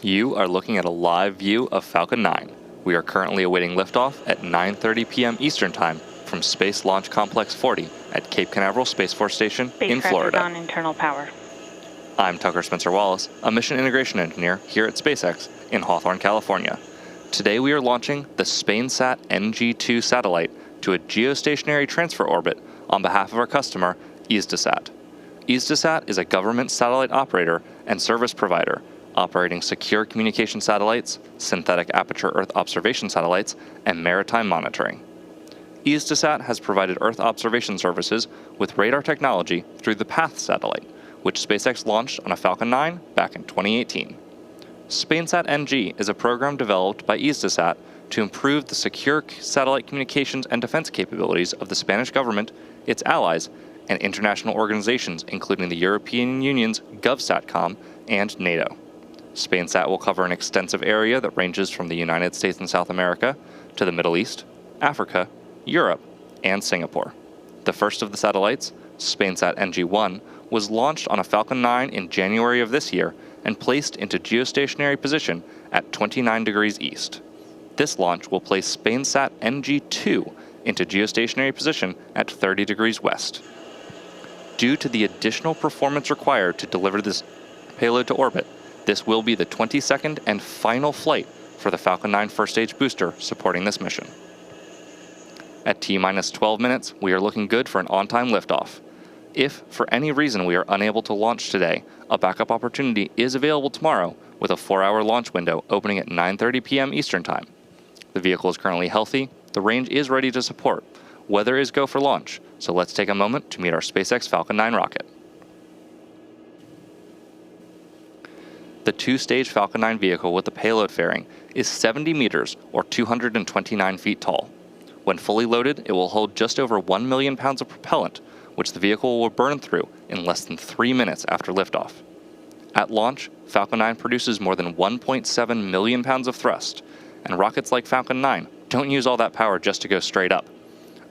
You are looking at a live view of Falcon 9. We are currently awaiting liftoff at 9:30 p.m. Eastern Time from Space Launch Complex 40 at Cape Canaveral Space Force Station in Florida. Spacecraft is on internal power. I'm Tucker Spencer Wallace, a mission integration engineer here at SpaceX in Hawthorne, California. Today we are launching the SpainSat NG II satellite to a geostationary transfer orbit on behalf of our customer, EASDSat. EASDSat is a government satellite operator and service provider operating secure communication satellites, synthetic aperture Earth observation satellites, and maritime monitoring. EASDSat has provided Earth observation services with radar technology through the PATH satellite, which SpaceX launched on a Falcon 9 back in 2018. SpainSat NG is a program developed by EASDSat to improve the secure satellite communications and defense capabilities of the Spanish government, its allies, and international organizations including the European Union's GovSatcom and NATO. SpainSat will cover an extensive area that ranges from the United States and South America to the Middle East, Africa, Europe, and Singapore. The first of the satellites, SpainSat NG I, was launched on a Falcon 9 in January of this year and placed into geostationary position at 29 degrees east. This launch will place SpainSat NG II into geostationary position at 30 degrees west. Due to the additional performance required to deliver this payload to orbit, this will be the 22nd and final flight for the Falcon 9 first stage booster supporting this mission. At T-minus 12 minutes, we are looking good for an on-time liftoff. If, for any reason, we are unable to launch today, a backup opportunity is available tomorrow with a 4-hour launch window opening at 9:30 p.m. Eastern Time. The vehicle is currently healthy, the range is ready to support. Weather is go for launch, so let's take a moment to meet our SpaceX Falcon 9 rocket. The two-stage Falcon 9 vehicle with the payload fairing is 70 meters or 229 feet tall. When fully loaded, it will hold just over 1 million pounds of propellant, which the vehicle will burn through in less than 3 minutes after liftoff. At launch, Falcon 9 produces more than 1.7 million pounds of thrust, and rockets like Falcon 9 don't use all that power just to go straight up.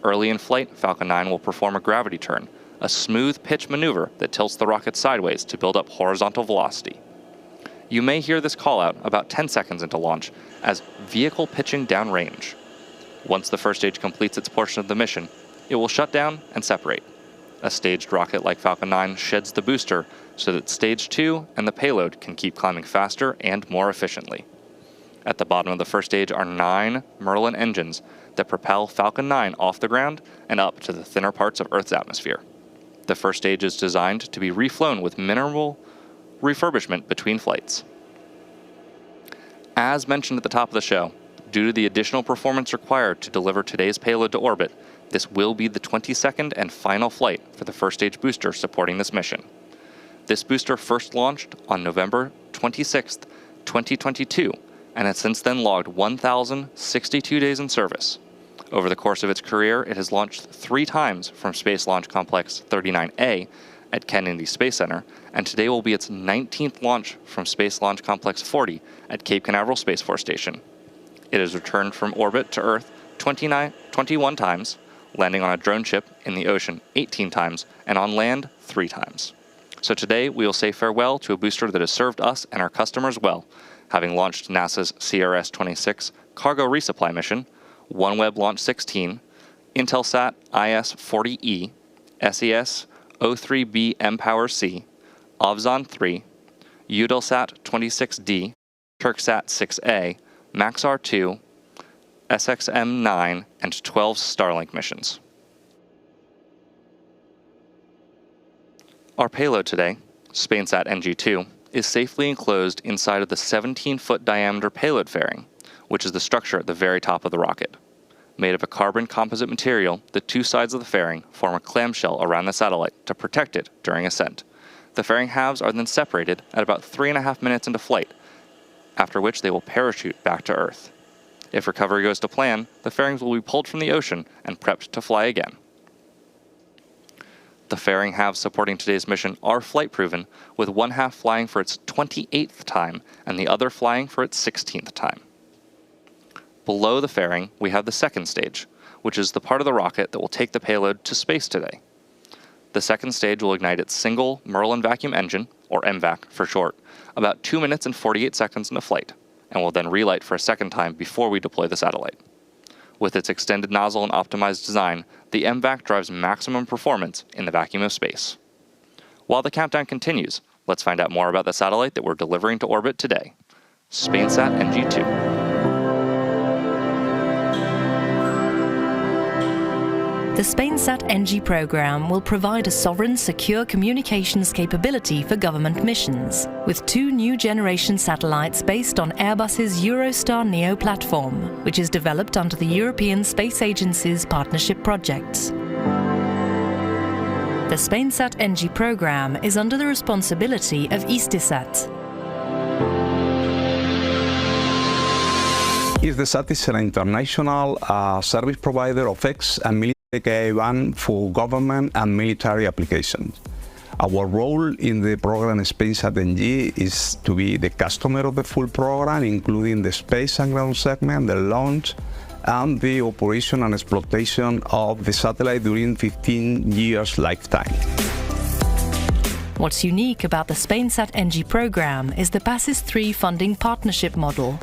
Early in flight, Falcon 9 will perform a gravity turn, a smooth pitch maneuver that tilts the rocket sideways to build up horizontal velocity. You may hear this call out about 10 seconds into launch as vehicle pitching downrange. Once the first stage completes its portion of the mission, it will shut down and separate. A staged rocket like Falcon 9 sheds the booster so that Stage 2 and the payload can keep climbing faster and more efficiently. At the bottom of the first stage are 9 Merlin engines that propel Falcon 9 off the ground and up to the thinner parts of Earth's atmosphere. The first stage is designed to be reflown with minimal refurbishment between flights. As mentioned at the top of the show, due to the additional performance required to deliver today's payload to orbit, this will be the 22nd and final flight for the first stage booster supporting this mission. This booster first launched on November 26, 2022, and has since then logged 1,062 days in service. Over the course of its career, it has launched 3 times from Space Launch Complex 39A at Kennedy Space Center, and today will be its 19th launch from Space Launch Complex 40 at Cape Canaveral Space Force Station. It has returned from orbit to Earth 21 times, landing on a drone ship in the ocean 18 times, and on land 3 times. So today we will say farewell to a booster that has served us and our customers well, having launched NASA's CRS-26 cargo resupply mission, OneWeb Launch 16, Intelsat IS-40E, SES-03B mPower-C, Ovzon 3, Eutelsat 26D, Turksat 6A, Maxar 2, SXM 9, and 12 Starlink missions. Our payload today, SpainSat NG II, is safely enclosed inside of the 17-foot diameter payload fairing, which is the structure at the very top of the rocket. Made of a carbon composite material, the 2 sides of the fairing form a clamshell around the satellite to protect it during ascent. The fairing halves are then separated at about 3.5 minutes into flight, after which they will parachute back to Earth. If recovery goes to plan, the fairings will be pulled from the ocean and prepped to fly again. The fairing halves supporting today's mission are flight-proven, with one half flying for its 28th time and the other flying for its 16th time. Below the fairing, we have the second stage, which is the part of the rocket that will take the payload to space today. The second stage will ignite its single Merlin vacuum engine, or MVAC for short, about 2 minutes and 48 seconds into flight, and will then relight for a second time before we deploy the satellite. With its extended nozzle and optimized design, the MVAC drives maximum performance in the vacuum of space. While the countdown continues, let's find out more about the satellite that we're delivering to orbit today, SpainSat NG II. The SpainSat NG program will provide a sovereign, secure communications capability for government missions, with 2 new generation satellites based on Airbus's Eurostar Neo platform, which is developed under the European Space Agency's partnership projects. The SpainSat NG program is under the responsibility of Istisat. Istisat is an international service provider of X and military K1 for government and military applications. Our role in the program SpainSat NG is to be the customer of the full program, including the space and ground segment, the launch, and the operation and exploitation of the satellite during 15 years lifetime. What's unique about the SpainSat NG program is the PASIS 3 funding partnership model.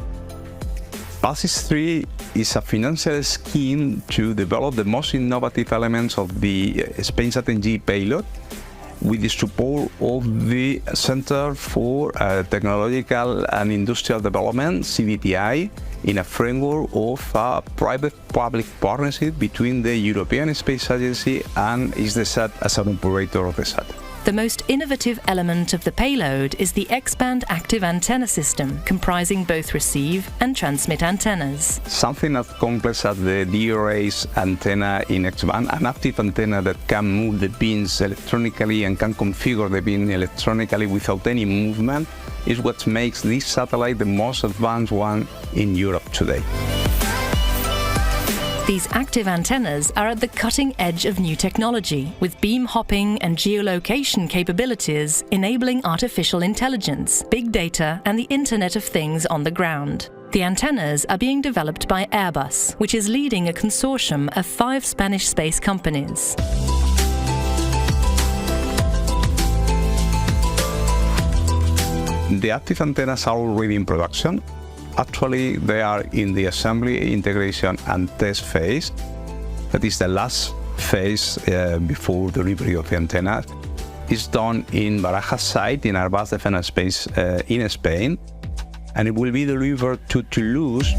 PASIS 3 is a financial scheme to develop the most innovative elements of the SpainSat NG payload with the support of the Center for Technological and Industrial Development, CBTI, in a framework of a private-public partnership between the European Space Agency and Istisat as an operator of the sat. The most innovative element of the payload is the X-band active antenna system, comprising both receive and transmit antennas. Something as complex as the DRA's antenna in X-band, an active antenna that can move the beams electronically and can configure the beam electronically without any movement, is what makes this satellite the most advanced one in Europe today. These active antennas are at the cutting edge of new technology, with beam hopping and geolocation capabilities enabling artificial intelligence, big data, and the Internet of Things on the ground. The antennas are being developed by Airbus, which is leading a consortium of 5 Spanish space companies. The active antennas are already in production. Actually, they are in the assembly, integration, and test phase. That is the last phase before delivery of the antenna. It's done in Barajas site in Airbus Defense Space in Spain, and it will be delivered to Toulouse.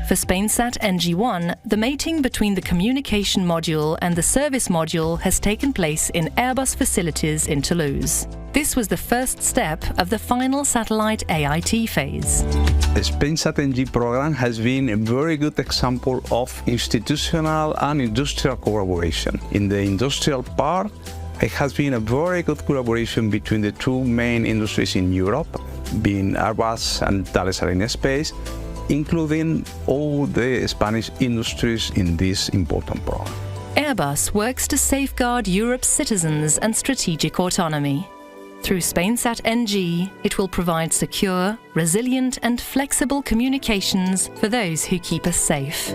For SpainSat NG-1, the mating between the communication module and the service module has taken place in Airbus facilities in Toulouse. This was the first step of the final satellite AIT phase. The SpainSat NG program has been a very good example of institutional and industrial collaboration. In the industrial part, it has been a very good collaboration between the 2 main industries in Europe, being Airbus and Thales Aerospace, including all the Spanish industries in this important program. Airbus works to safeguard Europe's citizens and strategic autonomy. Through SpainSat NG, it will provide secure, resilient, and flexible communications for those who keep us safe.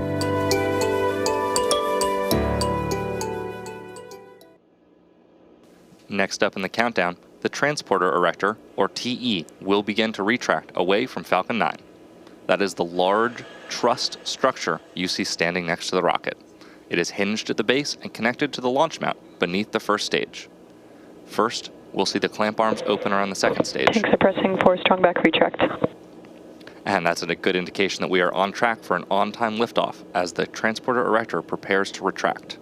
Next up in the countdown, the transporter erector, or TE, will begin to retract away from Falcon 9. That is the large truss structure you see standing next to the rocket. It is hinged at the base and connected to the launch mount beneath the first stage. First, we'll see the clamp arms open around the second stage. Suppressing for strong back retract. And that's a good indication that we are on track for an on-time liftoff as the transporter erector prepares to retract.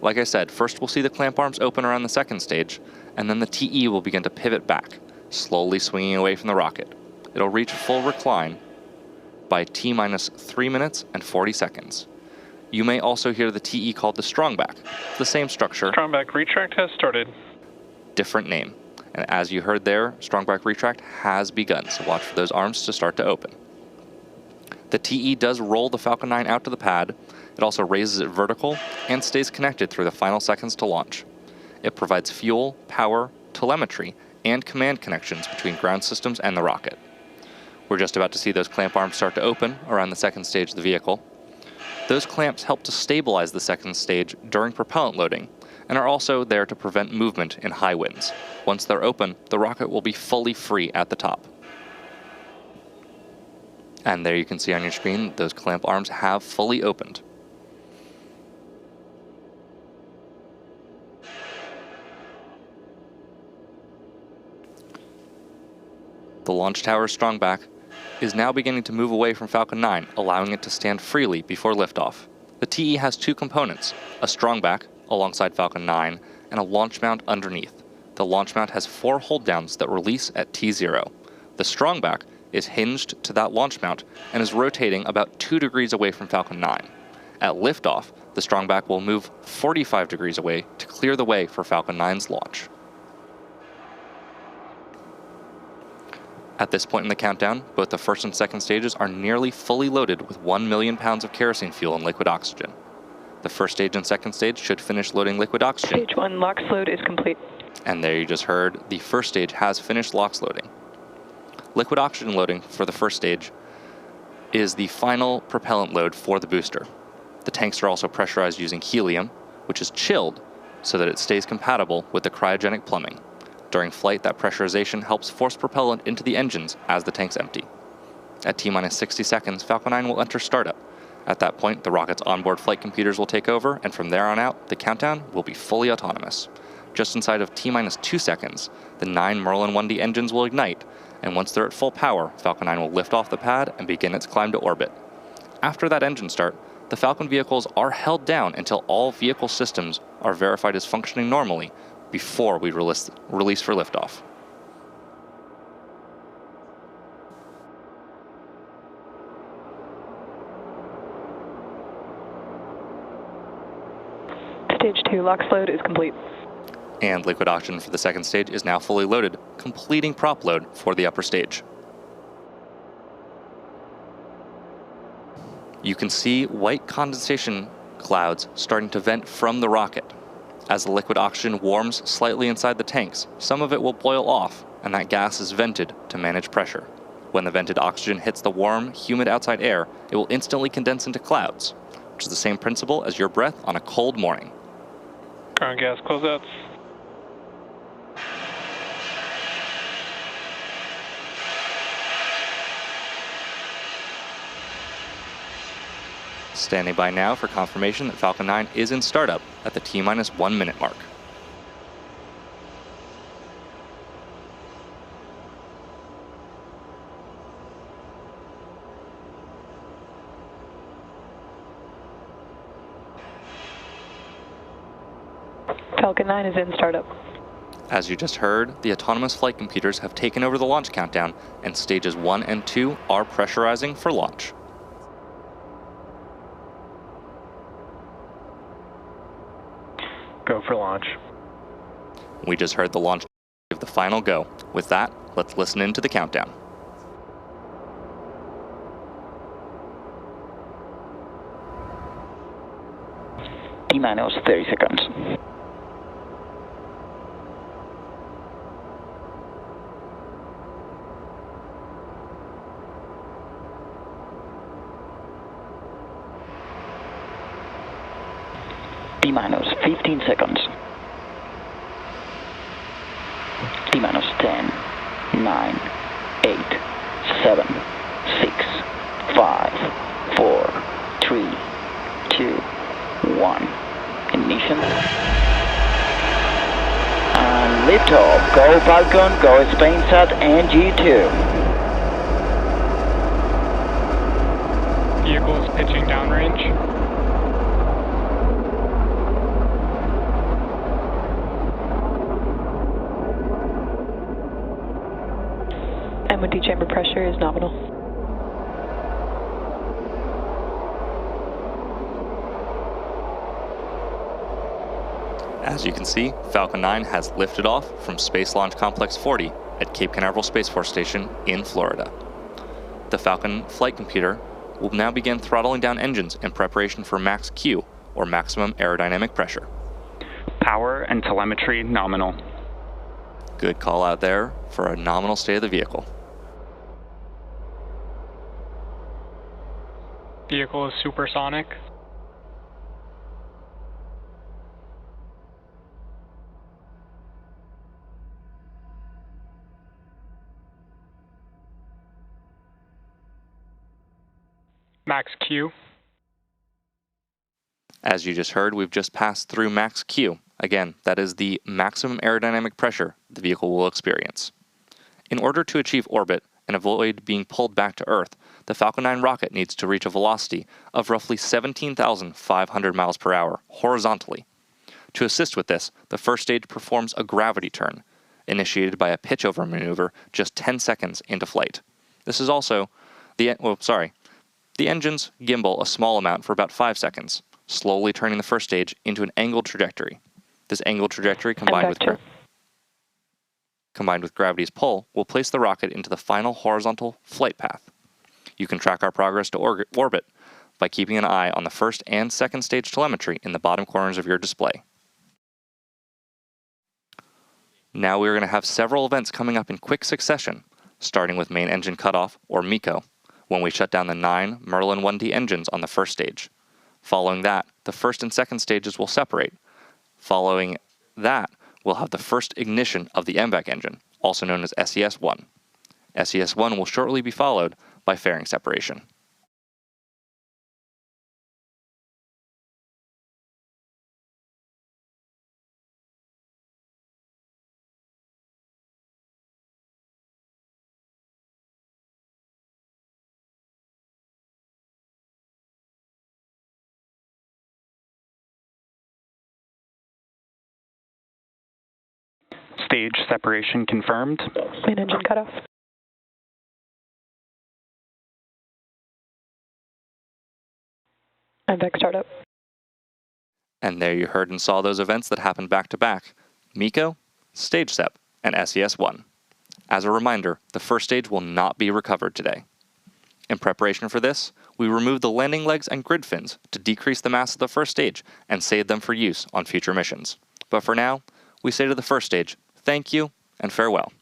Like I said, first we'll see the clamp arms open around the second stage, and then the TE will begin to pivot back, slowly swinging away from the rocket. It'll reach full recline by T-minus 3 minutes and 40 seconds. You may also hear the TE called the strongback. It's the same structure. Strongback retract has started. Different name. And as you heard there, strongback retract has begun, so watch for those arms to start to open. The TE does roll the Falcon 9 out to the pad. It also raises it vertical and stays connected through the final seconds to launch. It provides fuel, power, telemetry, and command connections between ground systems and the rocket. We're just about to see those clamp arms start to open around the second stage of the vehicle. Those clamps help to stabilize the second stage during propellant loading, and are also there to prevent movement in high winds. Once they're open, the rocket will be fully free at the top. And there you can see on your screen, those clamp arms have fully opened. The launch tower's strongback is now beginning to move away from Falcon 9, allowing it to stand freely before liftoff. The TE has two components, a strongback alongside Falcon 9 and a launch mount underneath. The launch mount has 4 hold downs that release at T0. The strongback is hinged to that launch mount and is rotating about 2 degrees away from Falcon 9. At liftoff, the strongback will move 45 degrees away to clear the way for Falcon 9's launch. At this point in the countdown, both the first and second stages are nearly fully loaded with 1 million pounds of kerosene fuel and liquid oxygen. The first stage and second stage should finish loading liquid oxygen. Stage 1 LOX load is complete. And there you just heard, the first stage has finished LOX loading. Liquid oxygen loading for the first stage is the final propellant load for the booster. The tanks are also pressurized using helium, which is chilled so that it stays compatible with the cryogenic plumbing. During flight, that pressurization helps force propellant into the engines as the tanks empty. At T-minus 60 seconds, Falcon 9 will enter startup. At that point, the rocket's onboard flight computers will take over, and from there on out, the countdown will be fully autonomous. Just inside of T-minus 2 seconds, the 9 Merlin 1D engines will ignite, and once they're at full power, Falcon 9 will lift off the pad and begin its climb to orbit. After that engine start, the Falcon vehicles are held down until all vehicle systems are verified as functioning normally before we release for liftoff. Stage 2 LOX load is complete. And liquid oxygen for the second stage is now fully loaded, completing prop load for the upper stage. You can see white condensation clouds starting to vent from the rocket. As the liquid oxygen warms slightly inside the tanks, some of it will boil off, and that gas is vented to manage pressure. When the vented oxygen hits the warm, humid outside air, it will instantly condense into clouds, which is the same principle as your breath on a cold morning. Current gas closeouts. Standing by now for confirmation that Falcon 9 is in startup at the T-minus 1 minute mark. Falcon 9 is in startup. As you just heard, the autonomous flight computers have taken over the launch countdown, and stages 1 and 2 are pressurizing for launch. Go for launch. We just heard the launch give the final go. With that, let's listen into the countdown. T-minus 30 seconds. T-minus 15 seconds. T-minus 10, 9, 8, 7, 6, 5, 4, 3, 2, 1. Ignition. And liftoff. Go Falcon, go SpainSat NG II. Vehicle is pitching downrange. M1D chamber pressure is nominal. As you can see, Falcon 9 has lifted off from Space Launch Complex 40 at Cape Canaveral Space Force Station in Florida. The Falcon flight computer will now begin throttling down engines in preparation for max Q, or maximum aerodynamic pressure. Power and telemetry nominal. Good call out there for a nominal state of the vehicle. Vehicle is supersonic. Max Q. As you just heard, we've just passed through max Q. Again, that is the maximum aerodynamic pressure the vehicle will experience. In order to achieve orbit and avoid being pulled back to Earth, the Falcon 9 rocket needs to reach a velocity of roughly 17,500 miles per hour horizontally. To assist with this, the first stage performs a gravity turn, initiated by a pitch-over maneuver just 10 seconds into flight. This is also the engines gimbal a small amount for about 5 seconds, slowly turning the first stage into an angled trajectory. This angled trajectory combined with gravity's pull will place the rocket into the final horizontal flight path. You can track our progress to orbit by keeping an eye on the first and second stage telemetry in the bottom corners of your display. Now we are going to have several events coming up in quick succession, starting with main engine cutoff, or MECO, when we shut down the 9 Merlin 1D engines on the first stage. Following that, the first and second stages will separate. Following that, we'll have the first ignition of the MVAC engine, also known as SES-1. SES-1 will shortly be followed by fairing separation. Stage separation confirmed. Main engine cutoff. MVAC startup. And there you heard and saw those events that happened back to back: MECO, stage sep, and SES-1. As a reminder, the first stage will not be recovered today. In preparation for this, we removed the landing legs and grid fins to decrease the mass of the first stage and save them for use on future missions. But for now, we say to the first stage, thank you and farewell.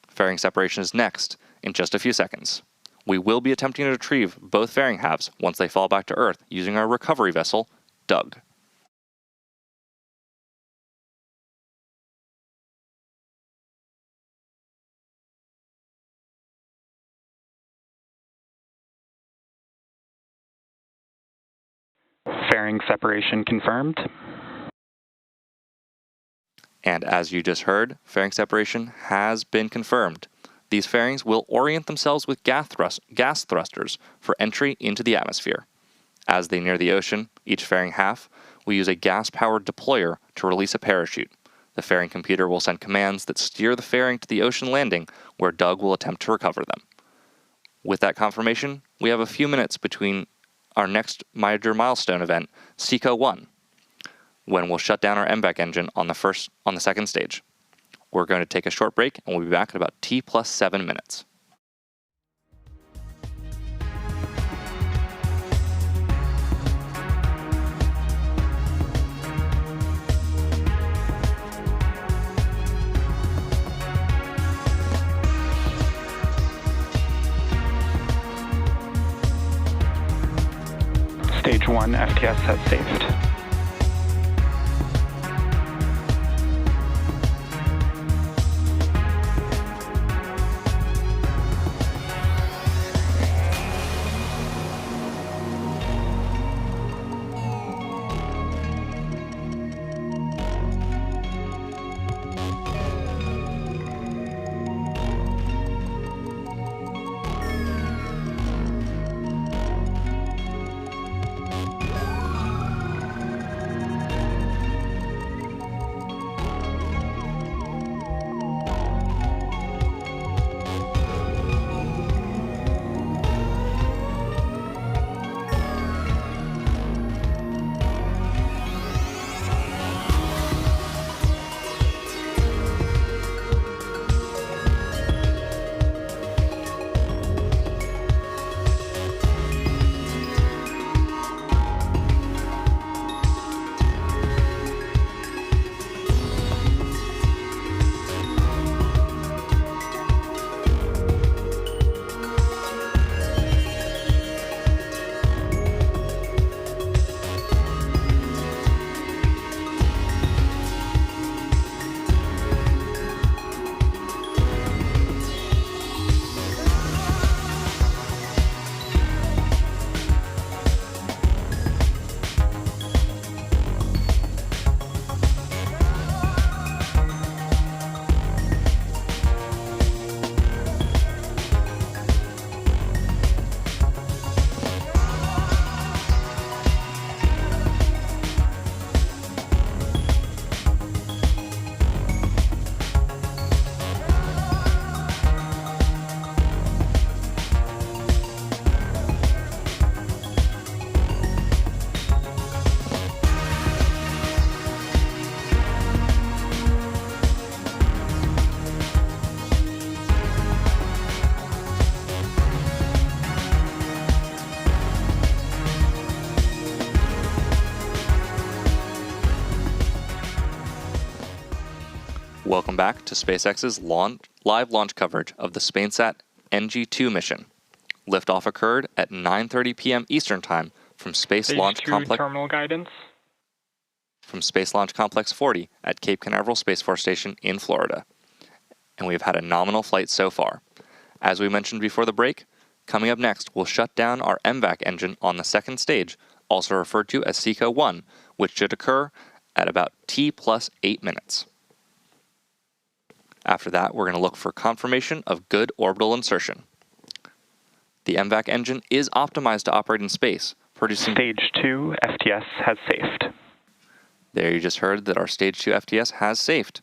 Fairing separation is next in just a few seconds. We will be attempting to retrieve both fairing halves once they fall back to Earth using our recovery vessel, Doug. Fairing separation confirmed. And as you just heard, fairing separation has been confirmed. These fairings will orient themselves with gas thrusters for entry into the atmosphere. As they near the ocean, each fairing half, we use a gas-powered deployer to release a parachute. The fairing computer will send commands that steer the fairing to the ocean landing, where Doug will attempt to recover them. With that confirmation, we have a few minutes between our next major milestone event, SECO-1, when we'll shut down our MVAC engine on the second stage. We're going to take a short break, and we'll be back in about T+7 minutes. Stage 1 FTS has saved. Welcome back to SpaceX's live launch coverage of the SpainSat NG II mission. Liftoff occurred at 9:30 p.m. Eastern Time from Space Launch Complex. Terminal guidance. From Space Launch Complex 40 at Cape Canaveral Space Force Station in Florida. And we've had a nominal flight so far. As we mentioned before the break, coming up next, we'll shut down our MVAC engine on the second stage, also referred to as SECO 1, which should occur at about T plus 8 minutes. After that, we're going to look for confirmation of good orbital insertion. The MVAC engine is optimized to operate in space, producing... Stage 2 FTS has safed. There you just heard that our Stage 2 FTS has safed.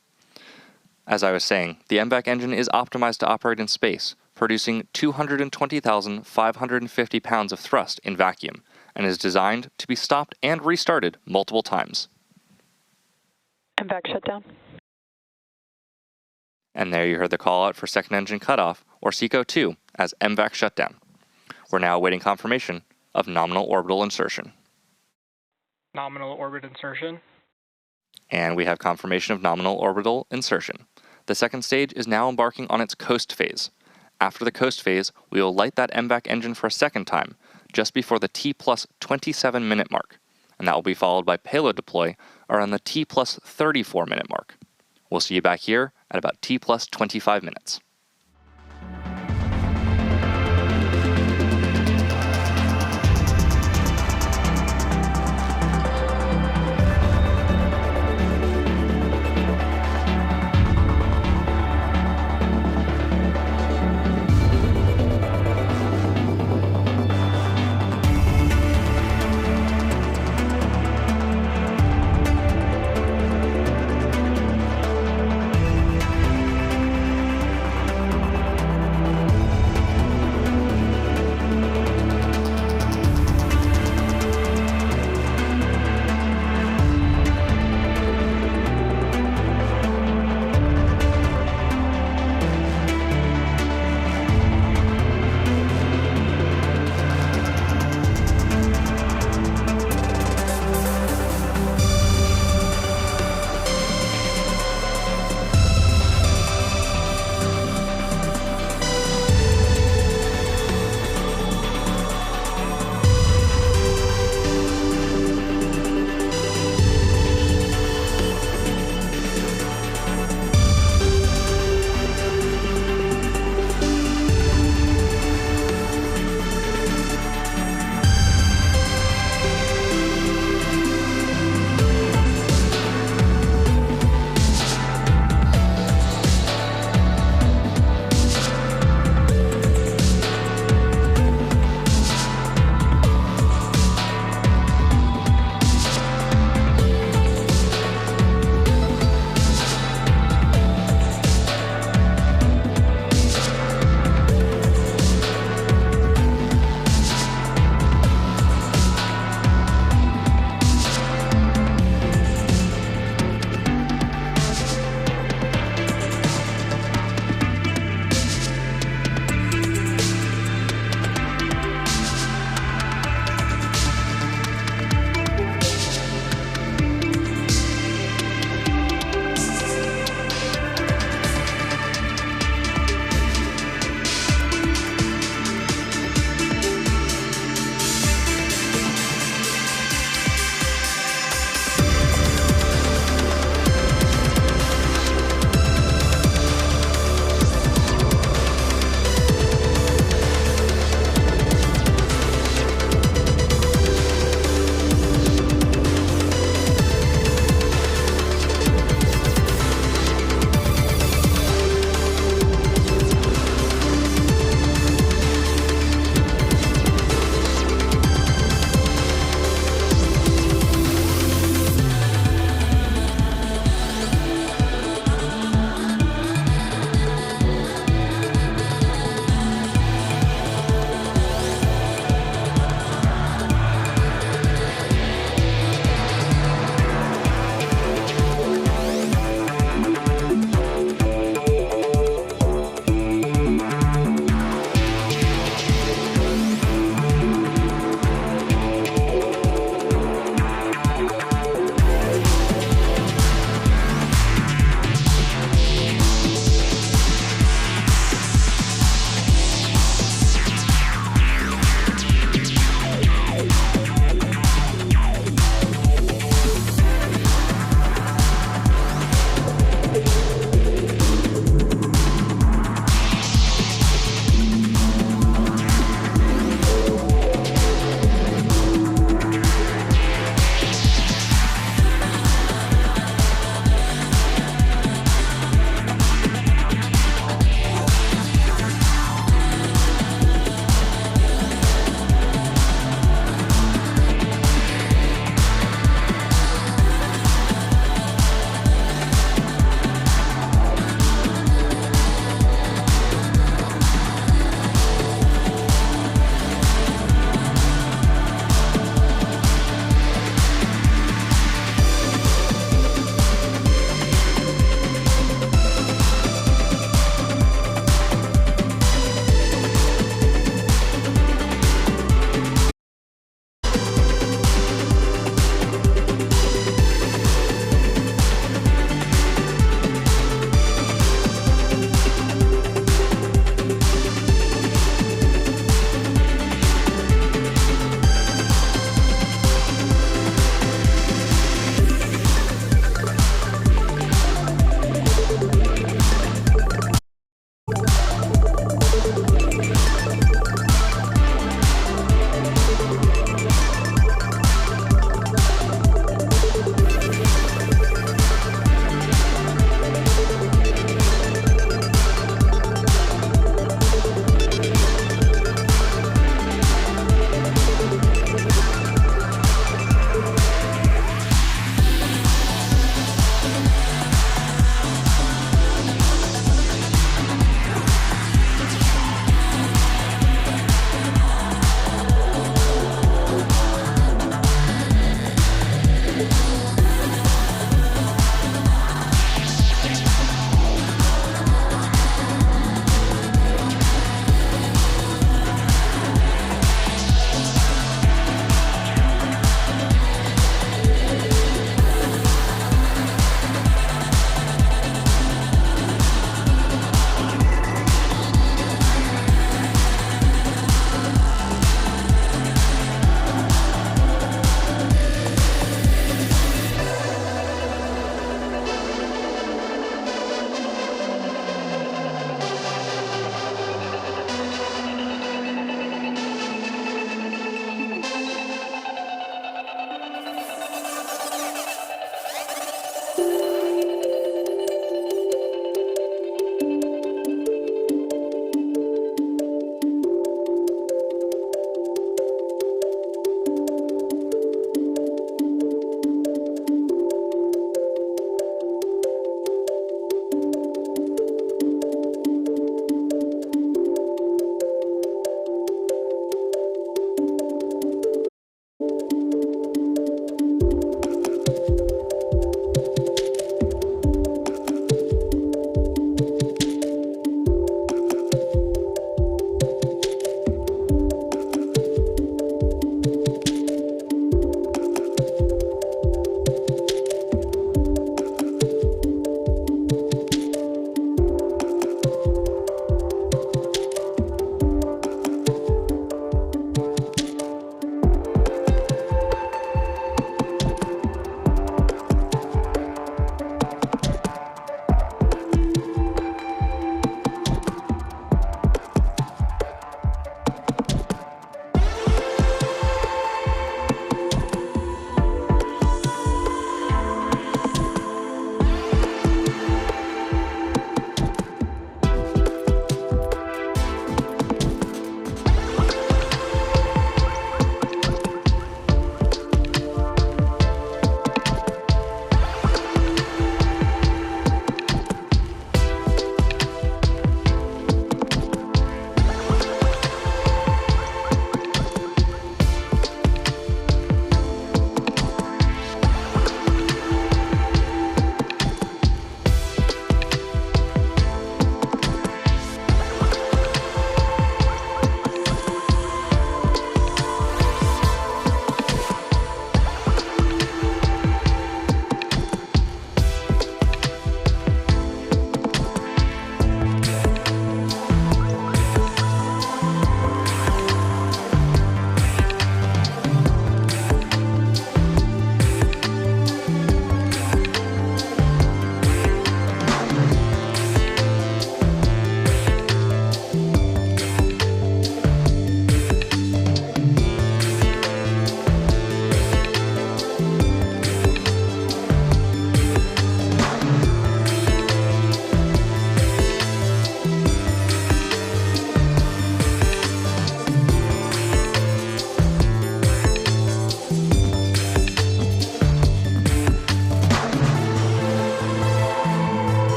As I was saying, the MVAC engine is optimized to operate in space, producing 220,550 pounds of thrust in vacuum, and is designed to be stopped and restarted multiple times. MVAC shutdown. And there you heard the call out for second engine cutoff, or SECO 2, as MVAC shutdown. We're now awaiting confirmation of nominal orbital insertion. Nominal orbit insertion. And we have confirmation of nominal orbital insertion. The second stage is now embarking on its coast phase. After the coast phase, we will light that MVAC engine for a second time, just before the T plus 27 minute mark, and that will be followed by payload deploy around the T plus 34 minute mark. We'll see you back here at about T plus 25 minutes.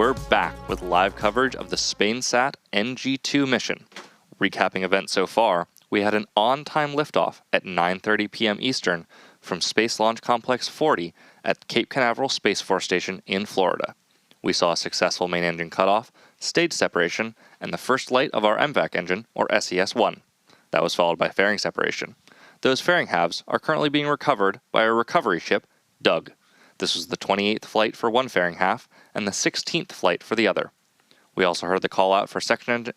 we're back with live coverage of the SpainSat NG II mission. Recapping events so far, we had an on-time liftoff at 9:30 p.m. Eastern from Space Launch Complex 40 at Cape Canaveral Space Force Station in Florida. We saw a successful main engine cutoff, stage separation, and the first light of our MVAC engine, or SES-1. That was followed by fairing separation. Those fairing halves are currently being recovered by a recovery ship, Doug. This was the 28th flight for one fairing half and the 16th flight for the other. We also heard the call out for second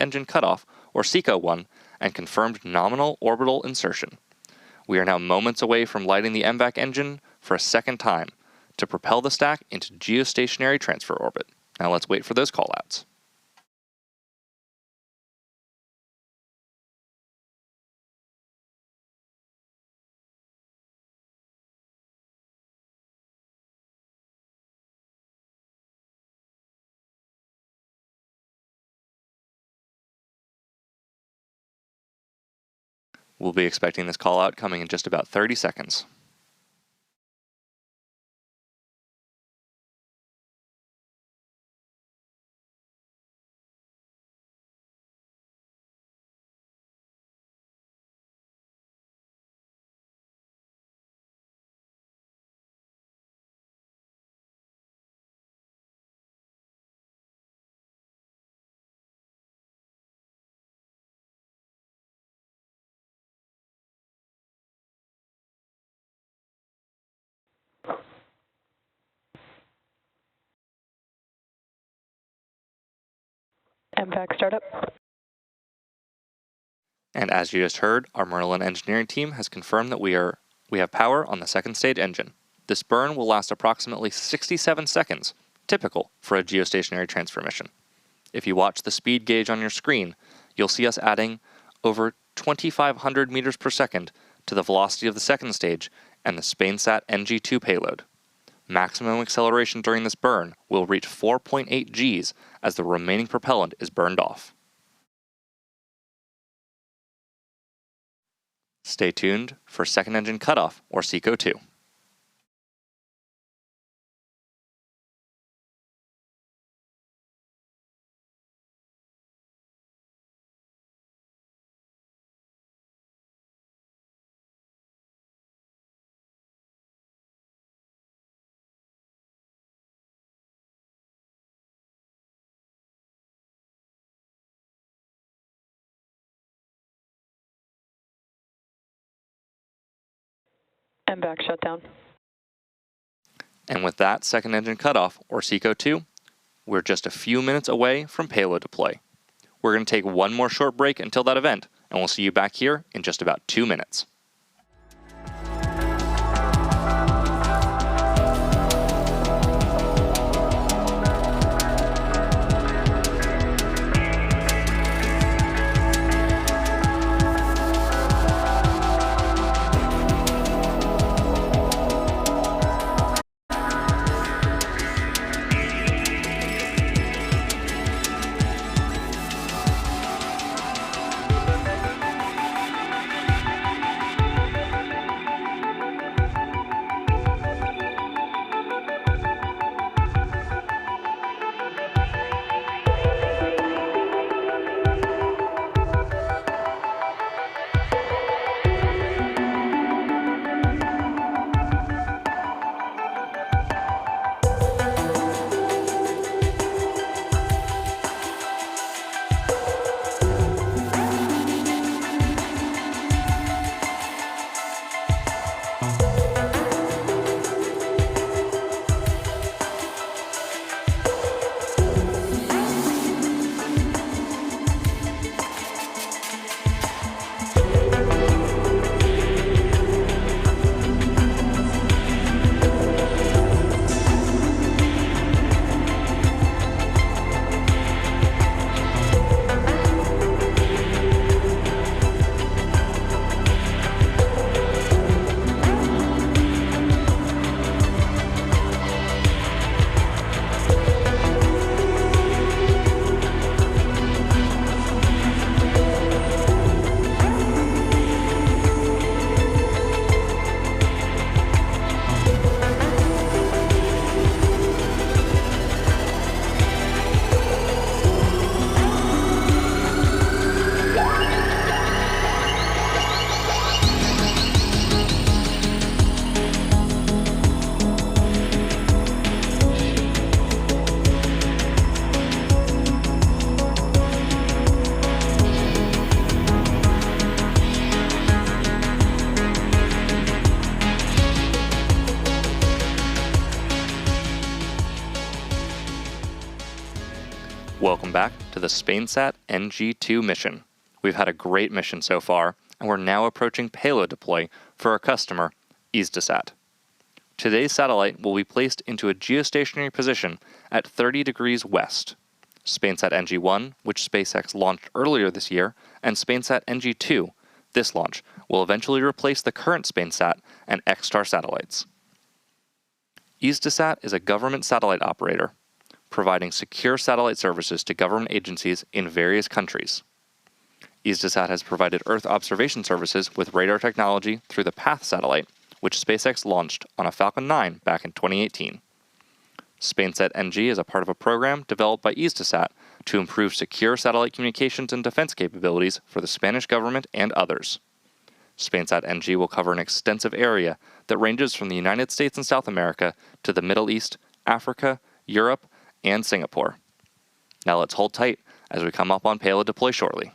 engine cutoff, or SECO-1, and confirmed nominal orbital insertion. We are now moments away from lighting the MVAC engine for a second time to propel the stack into geostationary transfer orbit. Now let's wait for those callouts. We'll be expecting this call out coming in just about 30 seconds. MVAC startup. And as you just heard, our Merlin engineering team has confirmed that we have power on the second stage engine. This burn will last approximately 67 seconds, typical for a geostationary transfer mission. If you watch the speed gauge on your screen, you'll see us adding over 2,500 meters per second to the velocity of the second stage and the SpainSat NG II payload. Maximum acceleration during this burn will reach 4.8 Gs as the remaining propellant is burned off. Stay tuned for second engine cutoff, or SECO-2. MVAC shutdown. And with that second engine cutoff, or SECO-2, we're just a few minutes away from payload deploy. We're going to take one more short break until that event, and we'll see you back here in just about 2 minutes. Welcome back to the SpainSat NG II mission. We've had a great mission so far, and we're now approaching payload deploy for our customer, EASDSat. Today's satellite will be placed into a geostationary position at 30 degrees west. SpainSat NG I, which SpaceX launched earlier this year, and SpainSat NG II, this launch, will eventually replace the current SpainSat and X-Star satellites. EASDSat is a government satellite operator, providing secure satellite services to government agencies in various countries. EASDSat has provided Earth observation services with radar technology through the PATH satellite, which SpaceX launched on a Falcon 9 back in 2018. SpainSat NG is a part of a program developed by EASDSat to improve secure satellite communications and defense capabilities for the Spanish government and others. SpainSat NG will cover an extensive area that ranges from the United States and South America to the Middle East, Africa, Europe, and Singapore. Now let's hold tight as we come up on payload deploy shortly.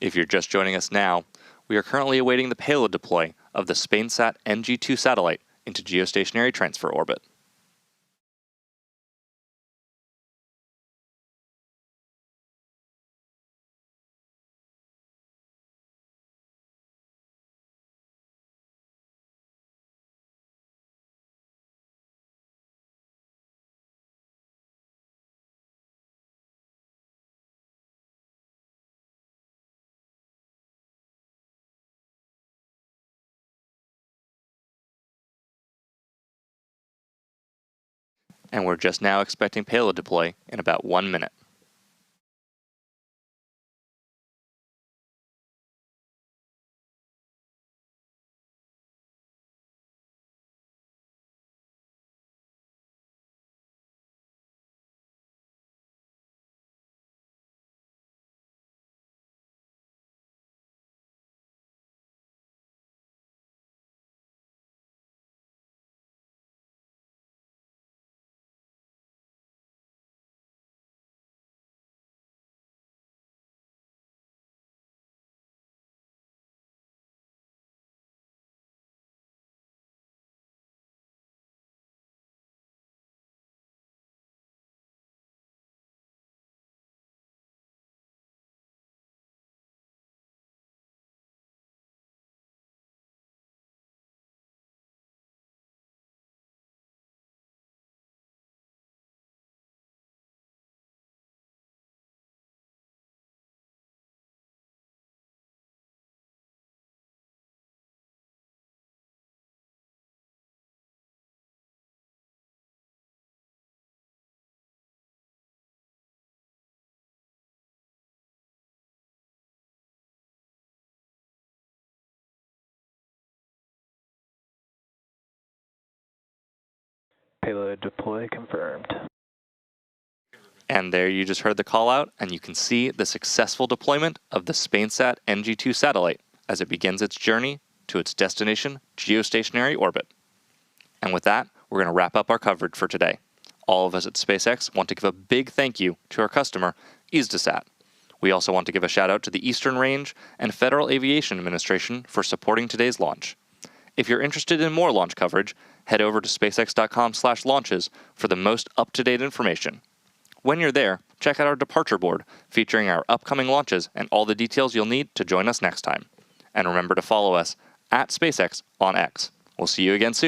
If you're just joining us now, we are currently awaiting the payload deploy of the SpainSat NG II satellite into geostationary transfer orbit. And we're just now expecting payload deploy in about 1 minute. Payload deploy confirmed. And there you just heard the call out, and you can see the successful deployment of the SpainSat NG II satellite as it begins its journey to its destination geostationary orbit. And with that, we're going to wrap up our coverage for today. All of us at SpaceX want to give a big thank you to our customer, EASDSat. We also want to give a shout out to the Eastern Range and Federal Aviation Administration for supporting today's launch. If you're interested in more launch coverage, head over to spacex.com/launches for the most up-to-date information. When you're there, check out our departure board featuring our upcoming launches and all the details you'll need to join us next time. And remember to follow us at SpaceX on X. We'll see you again soon.